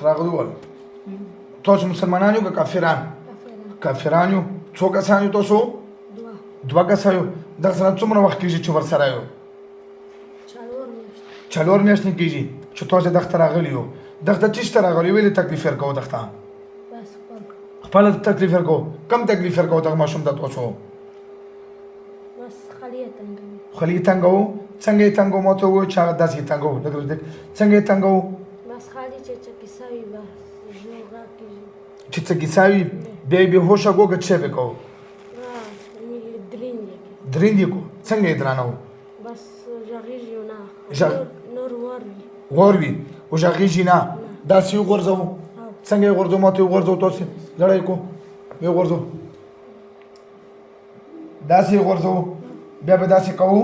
راغلي ول تاسو مسلمانان یو که کافران کافران یو څو کسان یو تاسو دوه کسان یو دغه سره څومره وخت کېږي چې ورسره یو څلور میاشتې کېږي چې تاسو دغه ته راغلي یو دغه ته چېرته راغلي ولې تکلیف ورکوو دغه ته خپله تکلیف ورکوو کم تکلیف ورکوو دغه ماشوم ته تاسو خولې یې تنګوو څنګه یې تنګوو ما ته ووایو چې هغه داسې یې تنګوو څنګه یې تنګوو چې څه کیسه وي بیا یې بېهوشه کړو که څه به کوو درین یې کړو څنګه یې درانه غور وي وږغېږي نه داسې یې وغورځوو څنګه یې غورځوو ما ته یې وغورځوو تاسې زړه یې کړو بیا یې غورځوو داسې یې غورځوو بیا به داسې کوو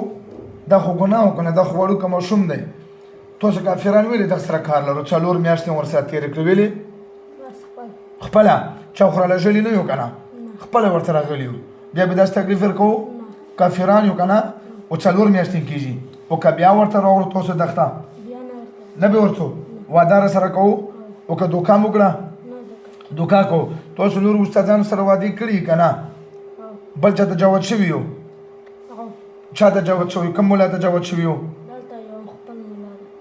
دا خو ګناه وکړو نه دا خو وړوکی ماشوم دی تاسو کافران ولې دغه سره کار لرو 4 میاشتې مو ورسره تېرې کړې ولې خپله چا خو راله نه یو که نه خپله ورته راغلي یو بیا به داسې تکلیف ورکوو کافران یو که نه او 4 میاشتې کېږي او که بیا ورته راوړو تاسو دغه ته نه به ورته واده راسره کوو او که دوکه مو کړه دوکه کوو تاسو نور استادانو سره وعدې کړي که نه بل چا ته جوت شوي یو چا ته جوت شوي کوم ملا ته جوت شوي یو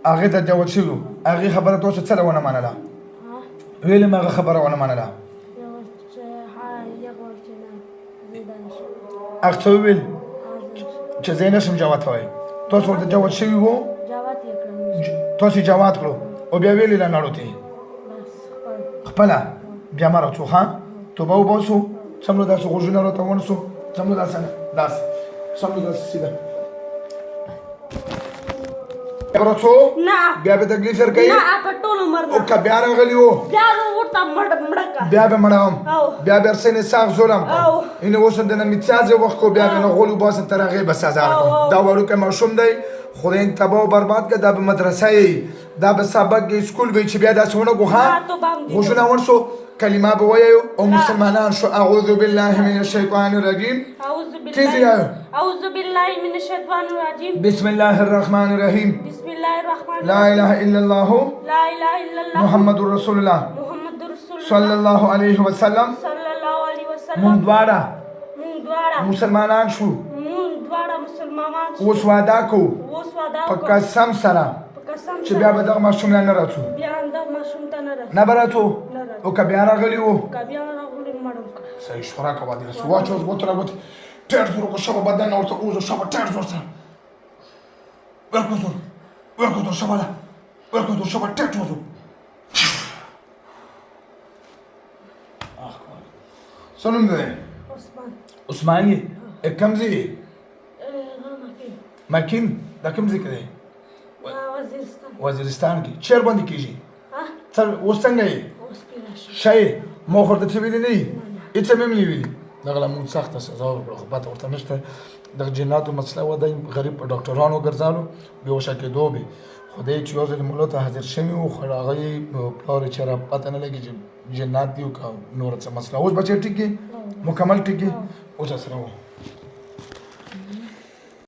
هغې ته جوت شوي یو هغې خبره تاسو څه ونه منله ویلې م هغه خبره ونه منله هغه څه وویل چې زه یې نشم جوت وی تاسو ورته جوت شوي وو تاسو یې جوت کړو او بیا ویلې له نړو ته خپله بیا مه راڅو ښه توبه وباسو څومره داسې غوږونه راته ونیسو څومره داسې څومره داسې سیده راڅو بیا به تکلیف ورکوي او که بیا راغلي وو بیا به مړوم بیا به هر څه نه ساغ ظلم کوم اینې اوس د نه متیازې وخت کو بیا به نه غول وباسم تر هغې به سزا کوم دا وړوکی ماشوم دی خدای تباه و برباد که دا به مدرسه یی دا به سبق اسکول بی چې بیا داسې ونه کړو ښه غوږونه ونیسو کلمه به ووایو او مسلمانان شو اعوذ بالله من الشیطان الرجیم تیز وایو اعوذ بالله من الشیطان الرجیم بسم الله الرحمن الرحیم بسم الله الرحمن لا اله الا الله لا اله الا الله محمد رسول الله محمد رسول الله صلی الله علیه وسلم صلی الله علیه وسلم مونږ دواړه مسلمانان شو مسلمانان اوس واده کوو په قسم سره چې بیا به دغه ماشوم نه راځو نه به راځو او که بیا راغلي وو صحیح شورا کوه دې رسو واچو اوس ګوتو راګوتې ډېر زور وکړه شبه بدن نه ورته اوزه شبه ډېر زور سره ورکړو زور شبه ده ورکړو زور شبه ډېر زور څه نوم دی عثمان یې کوم ځای یې مکین دا کوم ځای کې دی وزیرستان کې چیر باندې کېږي اوس څنګه یې ښه یې ما خو ورته څه ویلي نه وي هېڅ هم نه ویلي دغه له مونږ سخته سزا وکړه خو پته ورته نشته دغه جناتو مسله وه دی غریب په ډاکټرانو ګرځالو بېهوشه کېدو به خدای چې یو ځل ملا ته حاضر شوي وو خو هغه یې پلار یې چېرې پته نه لګي چې جنات دي او که نوره څه مسله اوس بچی ټیک مکمل ټیک اوس سره وو